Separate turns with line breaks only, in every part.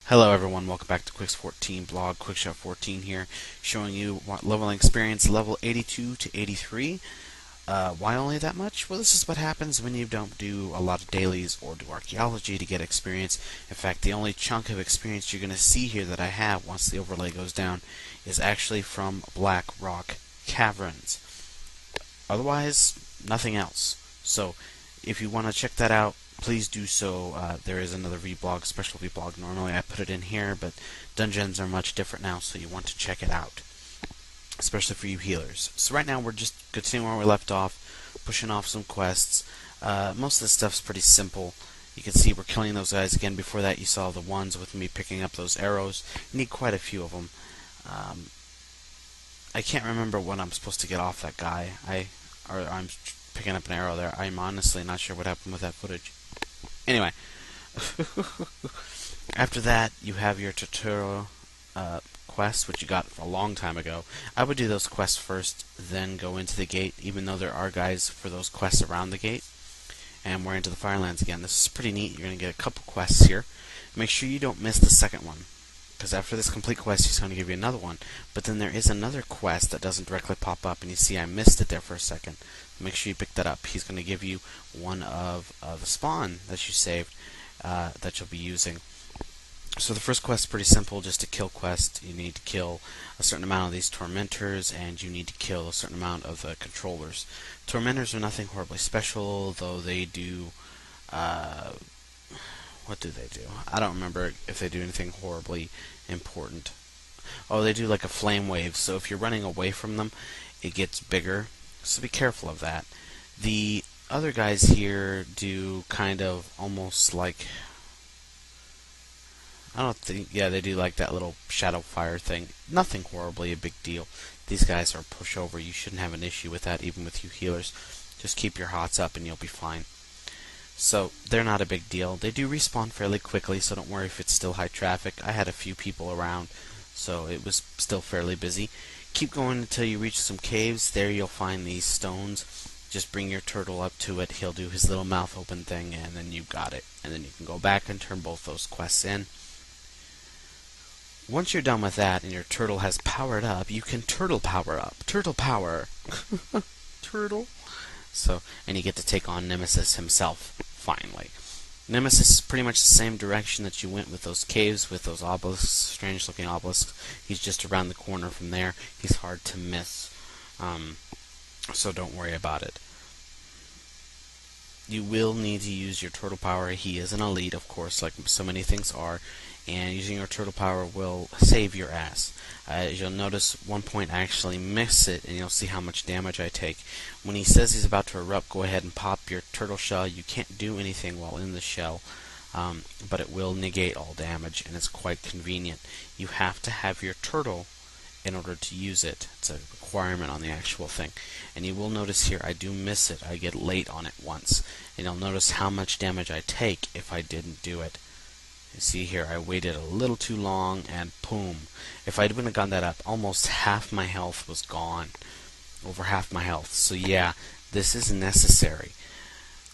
Hello everyone, welcome back to Quicks14Blog, Quicks14 here, showing you what leveling experience level 82 to 83. Why only that much? Well, this is what happens when you don't do a lot of dailies or do archaeology to get experience. In fact, the only chunk of experience you're going to see here that I have once the overlay goes down is actually from Black Rock Caverns. Otherwise, nothing else. So, if you want to check that out, please do so. There is another vlog, special vlog. Normally I put it in here, but dungeons are much different now, so you want to check it out, especially for you healers. So right now we're just continuing where we left off, pushing off some quests. Most of the stuff's pretty simple. You can see we're killing those guys again. Before that, you saw the ones with me picking up those arrows. You need quite a few of them. I can't remember when I'm supposed to get off that guy. I'm picking up an arrow there. I'm honestly not sure what happened with that footage. Anyway, after that, you have your tutorial quest, which you got a long time ago. I would do those quests first, then go into the gate, even though there are guys for those quests around the gate. And we're into the Firelands again. This is pretty neat. You're going to get a couple quests here. Make sure you don't miss the second one, because after this complete quest, he's going to give you another one. But then there is another quest that doesn't directly pop up, and you see I missed it there for a second. Make sure you pick that up. He's going to give you one of the spawn that you saved that you'll be using. So the first quest is pretty simple, just a kill quest. You need to kill a certain amount of these tormentors, and you need to kill a certain amount of the controllers. Tormentors are nothing horribly special, though they do... what do they do? I don't remember if they do anything horribly important. Oh, they do like a flame wave, so if you're running away from them, it gets bigger. So be careful of that. The other guys here do kind of almost like... I don't think... Yeah, they do like that little shadow fire thing. Nothing horribly a big deal. These guys are pushover. You shouldn't have an issue with that, even with you healers. Just keep your hots up and you'll be fine. So, they're not a big deal. They do respawn fairly quickly, so don't worry if it's still high traffic. I had a few people around, so it was still fairly busy. Keep going until you reach some caves. There you'll find these stones. Just bring your turtle up to it. He'll do his little mouth open thing, and then you got it. And then you can go back and turn both those quests in. Once you're done with that and your turtle has powered up, you can turtle power up. Turtle power. Turtle. So, and you get to take on Nemesis himself, finally. Nemesis is pretty much the same direction that you went with those caves, with those obelisks, strange looking obelisks. He's just around the corner from there. He's hard to miss. So don't worry about it. You will need to use your turtle power. He is an elite, of course, like so many things are. And using your turtle power will save your ass. You'll notice one point I actually miss it, and you'll see how much damage I take. When he says he's about to erupt, go ahead and pop your turtle shell. You can't do anything while in the shell, but it will negate all damage, and it's quite convenient. You have to have your turtle in order to use it. It's a requirement on the actual thing. And you will notice here I do miss it. I get late on it once. And you'll notice how much damage I take if I didn't do it. You see here, I waited a little too long, and boom. If I wouldn't have gotten that up, almost half my health was gone. Over half my health. So yeah, this is necessary.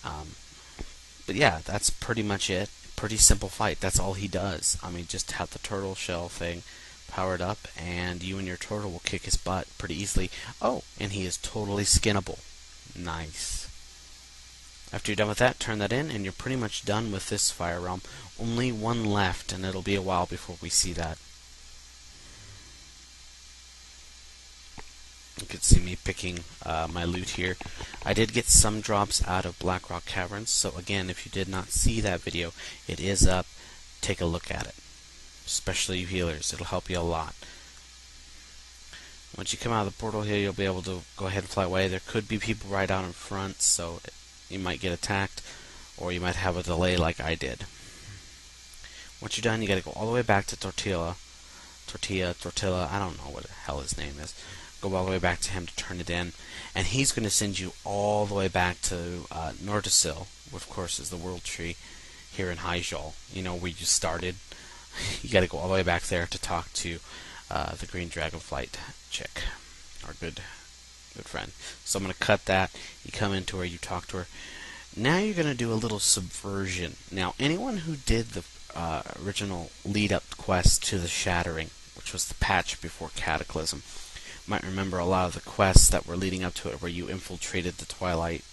But yeah, that's pretty much it. Pretty simple fight. That's all he does. I mean, just have the turtle shell thing powered up, and you and your turtle will kick his butt pretty easily. Oh, and he is totally skinnable. Nice. After you're done with that, turn that in, and you're pretty much done with this fire realm. Only one left, and it'll be a while before we see that. You can see me picking my loot here. I did get some drops out of Black Rock Caverns, so again, if you did not see that video, it is up. Take a look at it. Especially you healers. It'll help you a lot. Once you come out of the portal here, you'll be able to go ahead and fly away. There could be people right out in front, so you might get attacked, or you might have a delay like I did. Once you're done, you gotta go all the way back to Tortilla, I don't know what the hell his name is. Go all the way back to him to turn it in, and he's going to send you all the way back to Nordisil, which of course is the world tree here in Hyjal, you know, where you started. You gotta go all the way back there to talk to the green dragonflight chick, our good friend. So I'm going to cut that. You come into her, you talk to her. Now you're going to do a little subversion. Now, anyone who did the original lead-up quest to the Shattering, which was the patch before Cataclysm. You might remember a lot of the quests that were leading up to it, where you infiltrated the Twilight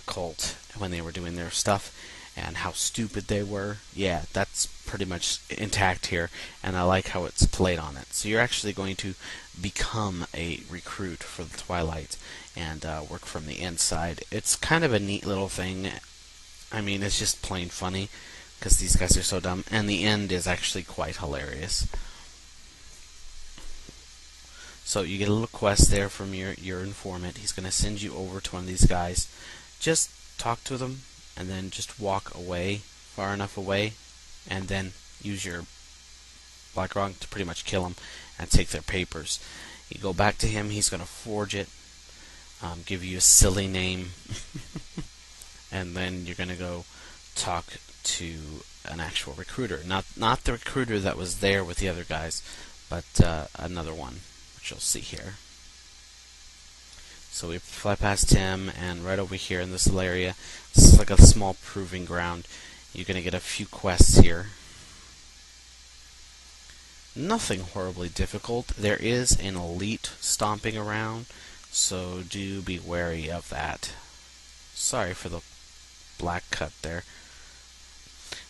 cult when they were doing their stuff, and how stupid they were. Yeah, that's pretty much intact here, and I like how it's played on it. So you're actually going to become a recruit for the Twilight and work from the inside. It's kind of a neat little thing. I mean, it's just plain funny because these guys are so dumb, and the end is actually quite hilarious. So you get a little quest there from your informant. He's going to send you over to one of these guys. Just talk to them, and then just walk away, far enough away, and then use your Black Rock to pretty much kill them and take their papers. You go back to him, he's going to forge it, give you a silly name, and then you're going to go talk to an actual recruiter. Not the recruiter that was there with the other guys, but another one, which you'll see here. So we fly past him, and right over here in this little area, this is like a small proving ground. You're going to get a few quests here. Nothing horribly difficult. There is an elite stomping around, so do be wary of that. Sorry for the black cut there.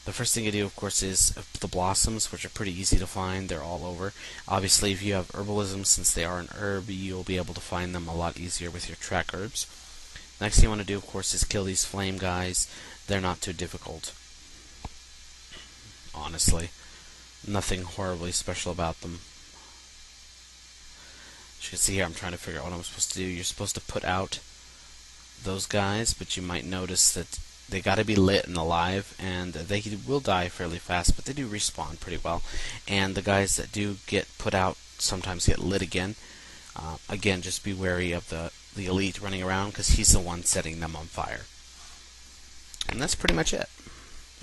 The first thing you do, of course, is the blossoms, which are pretty easy to find. They're all over. Obviously, if you have herbalism, since they are an herb, you'll be able to find them a lot easier with your track herbs. Next thing you want to do, of course, is kill these flame guys. They're not too difficult. Honestly. Nothing horribly special about them. As you can see here, I'm trying to figure out what I'm supposed to do. You're supposed to put out those guys, but you might notice that they got to be lit and alive, and they will die fairly fast, but they do respawn pretty well. And the guys that do get put out sometimes get lit again. Again, just be wary of the elite running around, because he's the one setting them on fire. And that's pretty much it.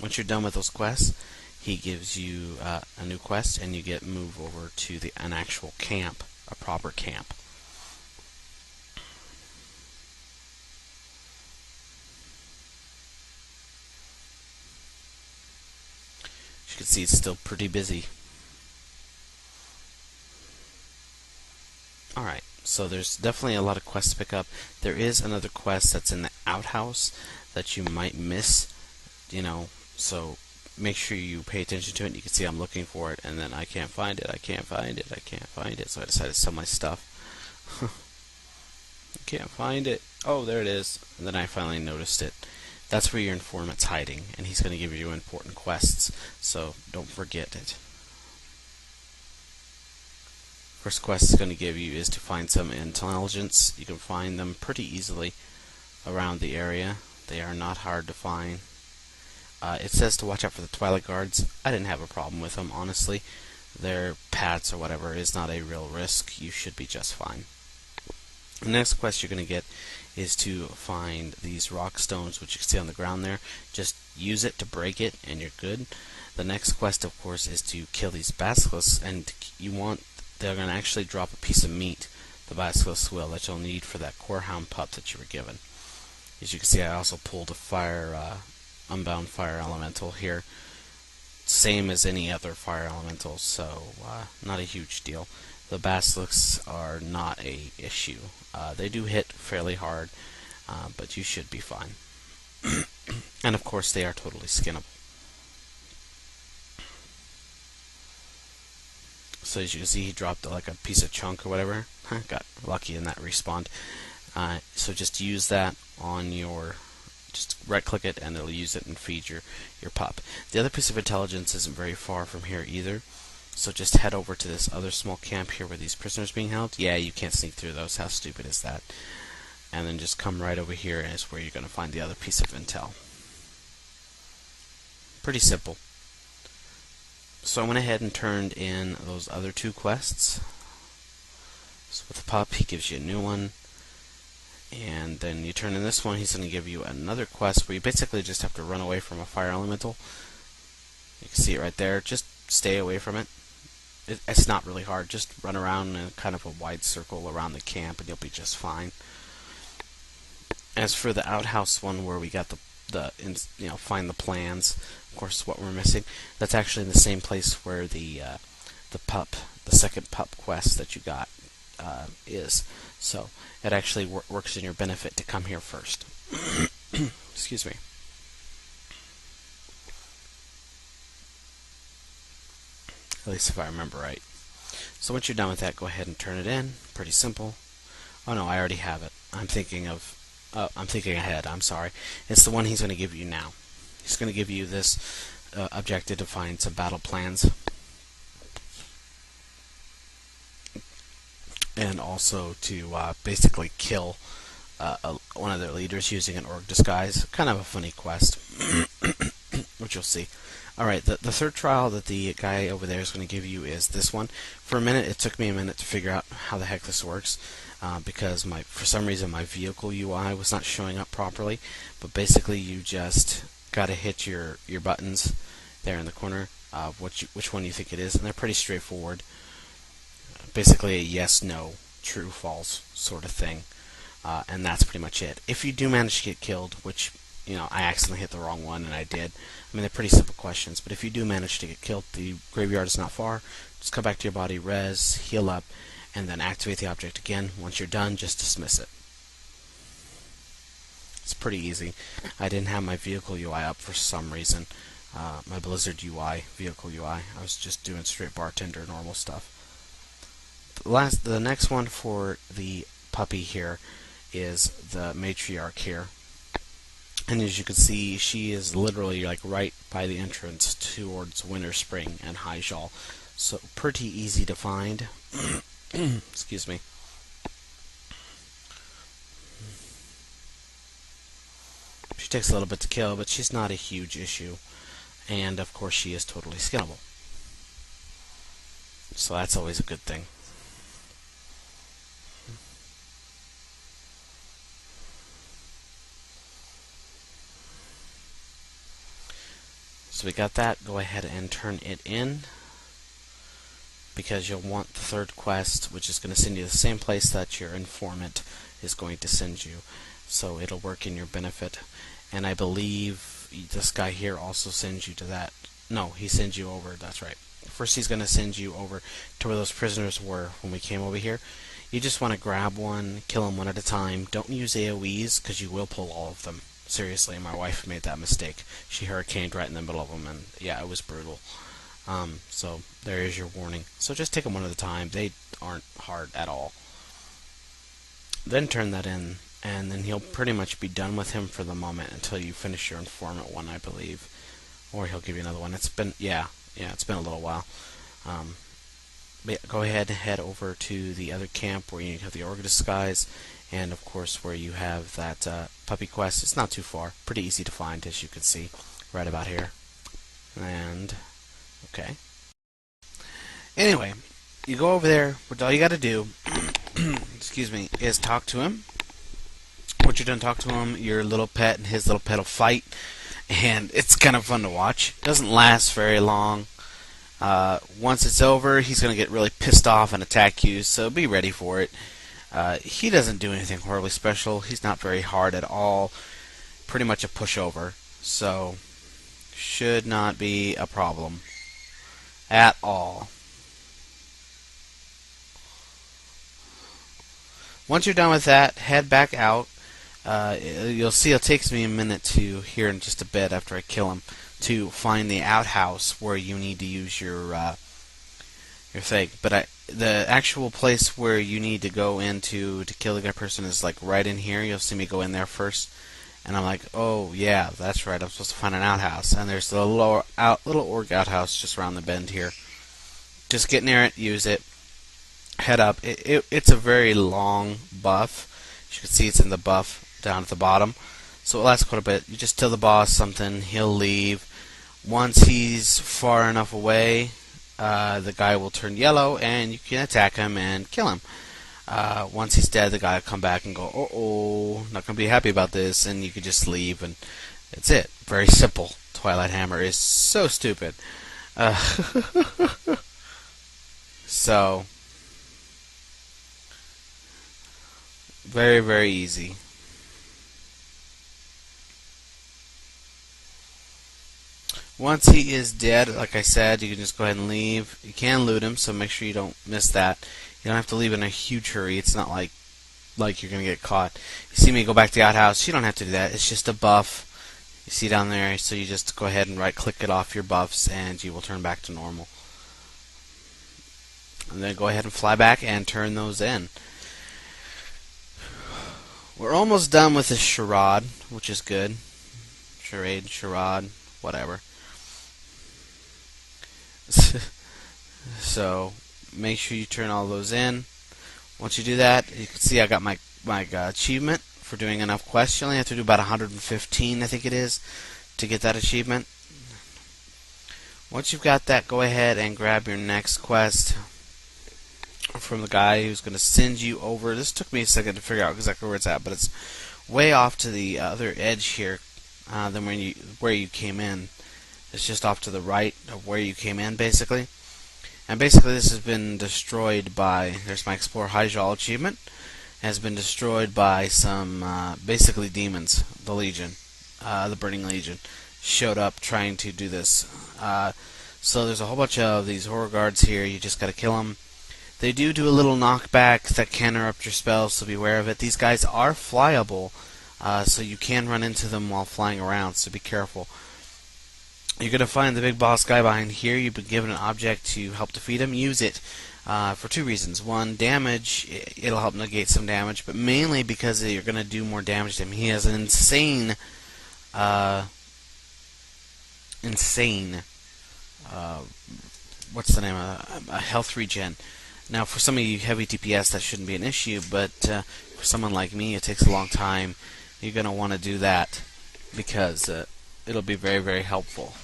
Once you're done with those quests, he gives you a new quest, and you get moved over to an actual camp, a proper camp. You can see it's still pretty busy. Alright, so there's definitely a lot of quests to pick up. There is another quest that's in the outhouse that you might miss, so make sure you pay attention to it. You can see I'm looking for it, and then I can't find it, I can't find it, I can't find it, so I decided to sell my stuff. I can't find it. Oh, there it is. And then I finally noticed it. That's where your informant's hiding, and he's going to give you important quests, so don't forget it. First quest is going to give you is to find some intelligence. You can find them pretty easily around the area. They are not hard to find. It says to watch out for the Twilight Guards. I didn't have a problem with them, honestly. Their pats or whatever is not a real risk. You should be just fine. The next quest you're going to get is to find these rock stones, which you can see on the ground there. Just use it to break it, and you're good. The next quest, of course, is to kill these basilisks, and they're going to actually drop a piece of meat, the basilisks will, that you'll need for that corehound pup that you were given. As you can see, I also pulled a unbound fire elemental here, same as any other fire elemental, so not a huge deal. The basilisks are not a issue. They do hit fairly hard, but you should be fine. And of course, they are totally skinnable. So as you can see, he dropped like a piece of chunk or whatever. Got lucky in that respawned. So just use that on just right click it, and it'll use it and feed your pup. The other piece of intelligence isn't very far from here either. So just head over to this other small camp here where these prisoners are being held. Yeah, you can't sneak through those. How stupid is that? And then just come right over here, and it's where you're going to find the other piece of intel. Pretty simple. So I went ahead and turned in those other two quests. So with the pup, he gives you a new one. And then you turn in this one, he's going to give you another quest where you basically just have to run away from a fire elemental. You can see it right there. Just stay away from it. It's not really hard. Just run around in kind of a wide circle around the camp, and you'll be just fine. As for the outhouse one where we got find the plans. Of course, what we're missing. That's actually in the same place where the second pup quest that you got is. So it actually works in your benefit to come here first. Excuse me. At least if I remember right. So once you're done with that, go ahead and turn it in. Pretty simple. Oh no, I already have it. I'm thinking ahead. I'm sorry. It's the one he's going to give you now. He's going to give you this objective to find some battle plans, and also to basically kill one of their leaders using an orc disguise. Kind of a funny quest, which you'll see. Alright, the third trial that the guy over there is going to give you is this one. For a minute, it took me a minute to figure out how the heck this works, because for some reason my vehicle UI was not showing up properly. But basically, you just got to hit your buttons there in the corner of which one you think it is, and they're pretty straightforward. Basically a yes, no, true, false sort of thing, and that's pretty much it. If you do manage to get killed, which I accidentally hit the wrong one, and I did. I mean, they're pretty simple questions, but if you do manage to get killed, the graveyard is not far. Just come back to your body, res, heal up, and then activate the object again. Once you're done, just dismiss it. It's pretty easy. I didn't have my vehicle UI up for some reason. My Blizzard UI, vehicle UI. I was just doing straight bartender, normal stuff. The next one for the puppy here is the matriarch here. And as you can see, she is literally like right by the entrance towards Winter, Spring, and High Jal. So pretty easy to find. Excuse me. She takes a little bit to kill, but she's not a huge issue. And of course, she is totally skinnable. So that's always a good thing. So we got that. Go ahead and turn it in, because you'll want the third quest, which is going to send you the same place that your informant is going to send you. So it'll work in your benefit. And I believe this guy here also sends you to that. No, he sends you over. That's right. First, he's going to send you over to where those prisoners were when we came over here. You just want to grab one, kill them one at a time. Don't use AoEs, because you will pull all of them. Seriously, my wife made that mistake. She hurricaned right in the middle of them, and yeah, it was brutal. So there is your warning. So just take them one at a time. They aren't hard at all. Then turn that in, and then he'll pretty much be done with him for the moment until you finish your informant one, I believe. Or he'll give you another one. It's been, it's been a little while. But yeah, go ahead and head over to the other camp where you have the orc disguise, and of course where you have that puppy quest. It's not too far. Pretty easy to find, as you can see, right about here. And okay. Anyway, you go over there. What all you got to do, excuse me, is talk to him. Once you're done talking to him, your little pet and his little pet will fight, and it's kind of fun to watch. It doesn't last very long. Once it's over, he's going to get really pissed off and attack you, so be ready for it. He doesn't do anything horribly special. He's not very hard at all. Pretty much a pushover, so should not be a problem at all. Once you're done with that, head back out. You'll see it takes me a minute to, here in just a bit after I kill him, to find the outhouse where you need to use your thing. But the actual place where you need to go into to kill the guy person is like right in here. You'll see me go in there first, and I'm like, oh yeah, that's right. I'm supposed to find an outhouse, and there's the little orc outhouse just around the bend here. Just get near it, use it, head up. It's a very long buff. As you can see, it's in the buff down at the bottom, so it lasts quite a bit. You just tell the boss something, he'll leave. Once he's far enough away, the guy will turn yellow, and you can attack him and kill him. Once he's dead, the guy will come back and go, oh, not going to be happy about this, and you can just leave, and that's it. Very simple. Twilight Hammer is so stupid. So, very, very easy. Once he is dead, like I said, you can just go ahead and leave. You can loot him, so make sure you don't miss that. You don't have to leave in a huge hurry. It's not like you're going to get caught. You see me go back to the outhouse, you don't have to do that. It's just a buff. You see down there, so you just go ahead and right-click it off your buffs, and you will turn back to normal. And then go ahead and fly back and turn those in. We're almost done with this charade, which is good. Charade, whatever. So make sure you turn all those in. Once you do that, you can see I got my achievement for doing enough quests. You only have to do about 115, I think it is, to get that achievement. Once you've got that, go ahead and grab your next quest from the guy who's going to send you over. This took me a second to figure out exactly where it's at, but it's way off to the other edge here than where you came in. It's just off to the right of where you came in, basically. And basically this has been destroyed by, there's my Explore Hyjal achievement, has been destroyed by some, basically demons, the Legion, the Burning Legion, showed up trying to do this. So there's a whole bunch of these horror guards here, you just gotta kill them. They do a little knockback that can interrupt your spells, so beware of it. These guys are flyable, so you can run into them while flying around, so be careful. You're going to find the big boss guy behind here. You've been given an object to help defeat him. Use it for two reasons. One, damage. It'll help negate some damage, but mainly because you're going to do more damage to him. He has an insane what's the name of a health regen. Now, for some of you heavy DPS, that shouldn't be an issue, but for someone like me, it takes a long time. You're going to want to do that because it'll be very, very helpful.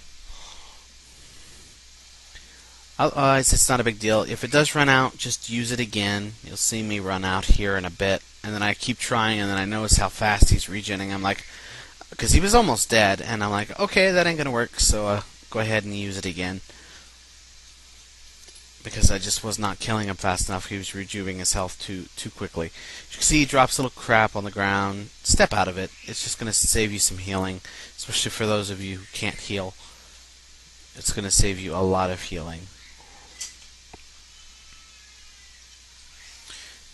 Otherwise, it's not a big deal. If it does run out, just use it again. You'll see me run out here in a bit, and then I keep trying, and then I notice how fast he's regenerating. I'm like, because he was almost dead, and I'm like, okay, that ain't gonna work, so go ahead and use it again. Because I just was not killing him fast enough. He was rejuvenating his health too quickly. As you can see, he drops a little crap on the ground. Step out of it. It's just going to save you some healing, especially for those of you who can't heal. It's going to save you a lot of healing.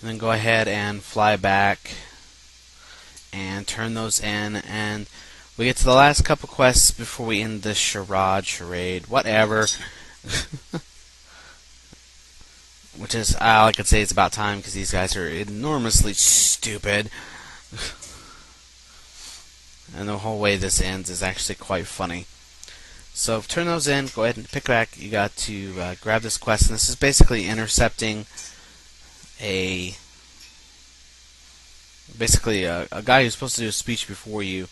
And then go ahead and fly back and turn those in, and we get to the last couple quests before we end this charade, whatever. Which is, all I could say, it's about time, because these guys are enormously stupid. And the whole way this ends is actually quite funny. So turn those in, go ahead and pick back. You got to grab this quest, and this is basically intercepting a guy who's supposed to do a speech before you,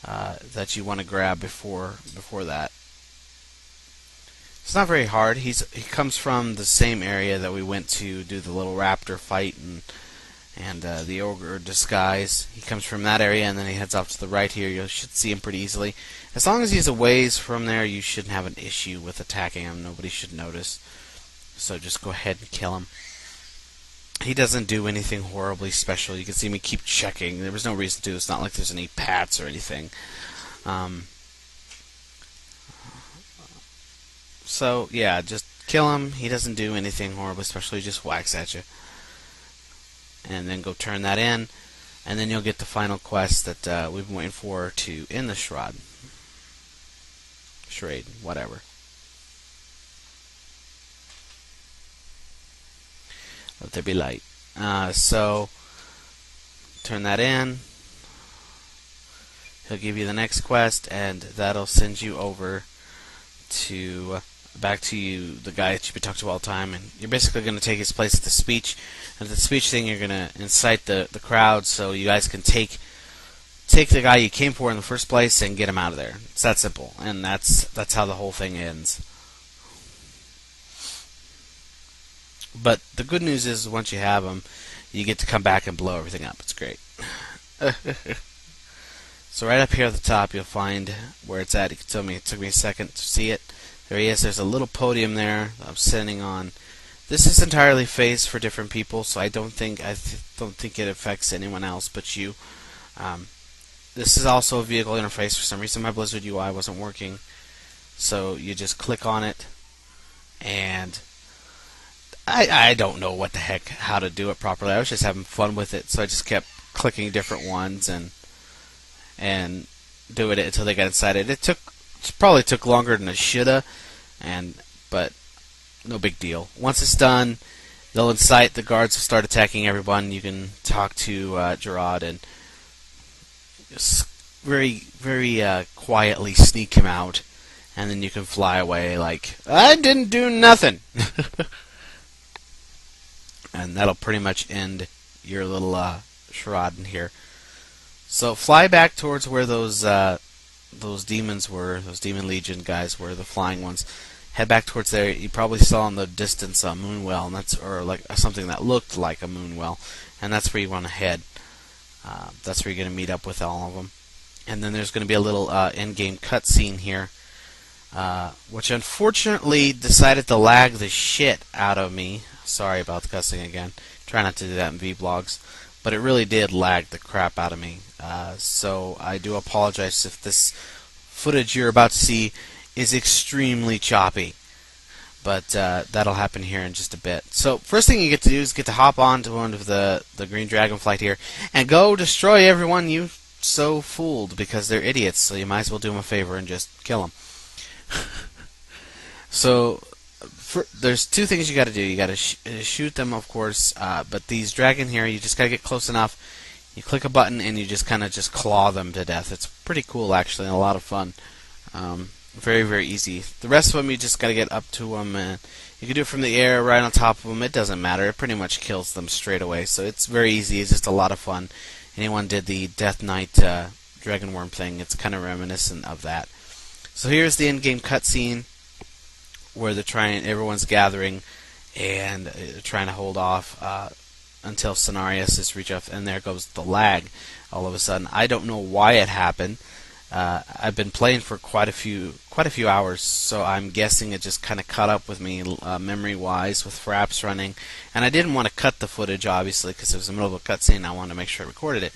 that you want to grab before that. It's not very hard. He comes from the same area that we went to do the little raptor fight and the ogre disguise. He comes from that area, and then he heads off to the right here. You should see him pretty easily. As long as he's a ways from there, you shouldn't have an issue with attacking him. Nobody should notice. So just go ahead and kill him. He doesn't do anything horribly special. You can see me keep checking. There was no reason to. It's not like there's any pats or anything. So, yeah, just kill him. He doesn't do anything horribly special. He just whacks at you. And then go turn that in. And then you'll get the final quest that we've been waiting for to end the charade, whatever. Let there be light. So, turn that in. He'll give you the next quest, and that'll send you over to back to the guy that you've been talking to all the time, and you're basically going to take his place at the speech. And at the speech thing, you're going to incite the crowd so you guys can take the guy you came for in the first place and get him out of there. It's that simple, and that's how the whole thing ends. But the good news is, once you have him, you get to come back and blow everything up. It's great. So right up here at the top, you'll find where it's at. You can tell me it took me a second to see it. There he is. There's a little podium there that I'm sitting on. This is entirely phased for different people, so I don't think it affects anyone else but you. This is also a vehicle interface. For some reason, my Blizzard UI wasn't working. So you just click on it, and I don't know what the heck how to do it properly. I was just having fun with it, so I just kept clicking different ones and doing it until they got inside it. It probably took longer than it shoulda, but no big deal. Once it's done, they'll incite the guards will start attacking everyone. You can talk to Gerard and just very quietly sneak him out, and then you can fly away like I didn't do nothing. And that'll pretty much end your little charade in here. So fly back towards where those demons were, those demon legion guys were, the flying ones. Head back towards there. You probably saw in the distance a moon well, and or like something that looked like a moon well, and that's where you want to head. That's where you're going to meet up with all of them. And then there's going to be a little in-game cutscene here, which unfortunately decided to lag the shit out of me. Sorry about the cussing again. Try not to do that in vlogs, but it really did lag the crap out of me. So I do apologize if this footage you're about to see is extremely choppy, but that'll happen here in just a bit. So first thing you get to do is get to hop on to one of the green dragonflight here and go destroy everyone you so fooled, because they're idiots, so you might as well do them a favor and just kill them. So there's two things you got to do. You got to shoot them, of course, but these dragon here, you just got to get close enough. You click a button and you just kind of just claw them to death. It's pretty cool, actually, and a lot of fun. Very easy. The rest of them, you just got to get up to them, and you can do it from the air, right on top of them. It doesn't matter. It pretty much kills them straight away. So it's very easy. It's just a lot of fun. Anyone did the Death Knight Dragon Worm thing, it's kind of reminiscent of that. So here's the in-game cutscene where everyone's gathering and trying to hold off until Zandirs is reached up, and there goes the lag all of a sudden. I don't know why it happened. I've been playing for quite a few hours, so I'm guessing it just kind of caught up with me memory-wise with fraps running, and I didn't want to cut the footage obviously because it was in the middle of a cutscene. I wanted to make sure I recorded it,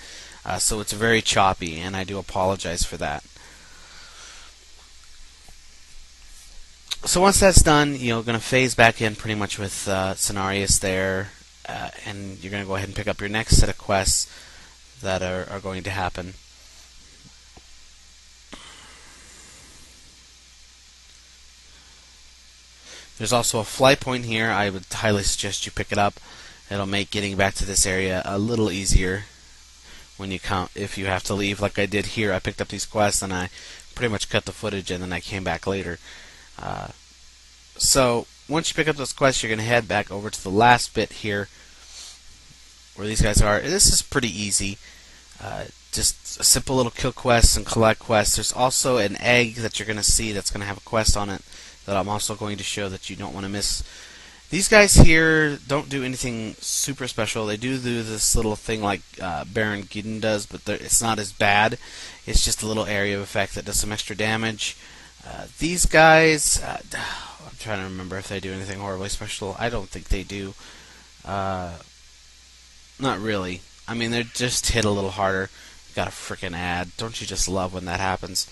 so it's very choppy, and I do apologize for that. So once that's done, you're going to phase back in pretty much with Zandirs there, and you're going to go ahead and pick up your next set of quests that are going to happen. There's also a flight point here. I would highly suggest you pick it up. It'll make getting back to this area a little easier when if you have to leave like I did here. I picked up these quests and I pretty much cut the footage and then I came back later. So once you pick up those quests, you're going to head back over to the last bit here where these guys are. This is pretty easy. Just a simple little kill quests and collect quests. There's also an egg that you're going to see that's going to have a quest on it that I'm also going to show that you don't want to miss. These guys here don't do anything super special. They do this little thing like Baron Geddon does, but it's not as bad. It's just a little area of effect that does some extra damage. These guys, I'm trying to remember if they do anything horribly special. I don't think they do. Not really. I mean, they just hit a little harder. Got a frickin' ad. Don't you just love when that happens?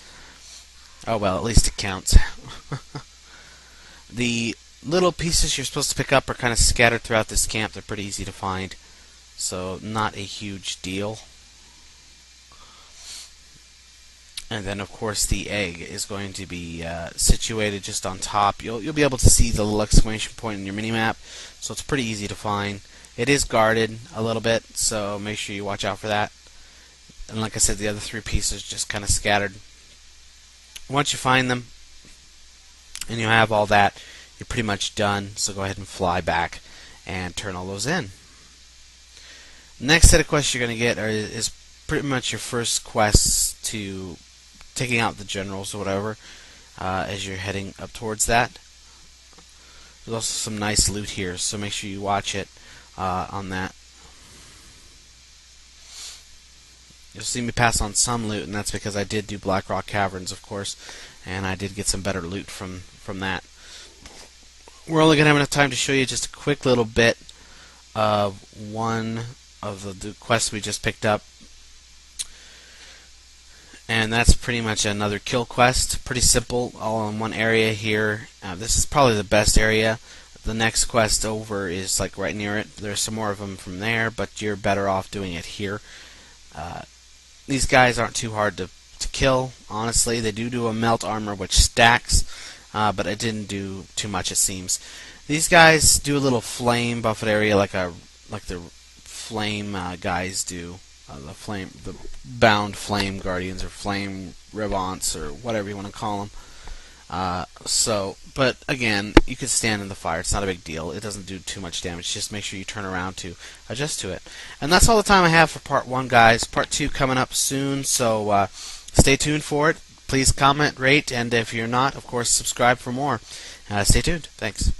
Oh well, at least it counts. The little pieces you're supposed to pick up are kind of scattered throughout this camp. They're pretty easy to find, so not a huge deal. And then, of course, the egg is going to be situated just on top. You'll be able to see the little exclamation point in your minimap, so it's pretty easy to find. It is guarded a little bit, so make sure you watch out for that. And like I said, the other three pieces just kind of scattered. Once you find them, and you have all that, you're pretty much done, so go ahead and fly back and turn all those in. Next set of quests you're going to get is pretty much your first quests to taking out the generals or whatever as you're heading up towards that. There's also some nice loot here, so make sure you watch it on that. You'll see me pass on some loot, and that's because I did do Blackrock Caverns, of course, and I did get some better loot from that. We're only going to have enough time to show you just a quick little bit of one of the quests we just picked up. And that's pretty much another kill quest. Pretty simple, all in one area here. This is probably the best area. The next quest over is like right near it. There's some more of them from there, but you're better off doing it here. These guys aren't too hard to kill, honestly. They do a melt armor which stacks, but it didn't do too much, it seems. These guys do a little flame buffet area like the flame guys do. The bound flame guardians or flame revants or whatever you want to call them. But again, you can stand in the fire. It's not a big deal. It doesn't do too much damage. Just make sure you turn around to adjust to it. And that's all the time I have for part 1, guys. Part 2 coming up soon, so stay tuned for it. Please comment, rate, and if you're not, of course, subscribe for more. Stay tuned. Thanks.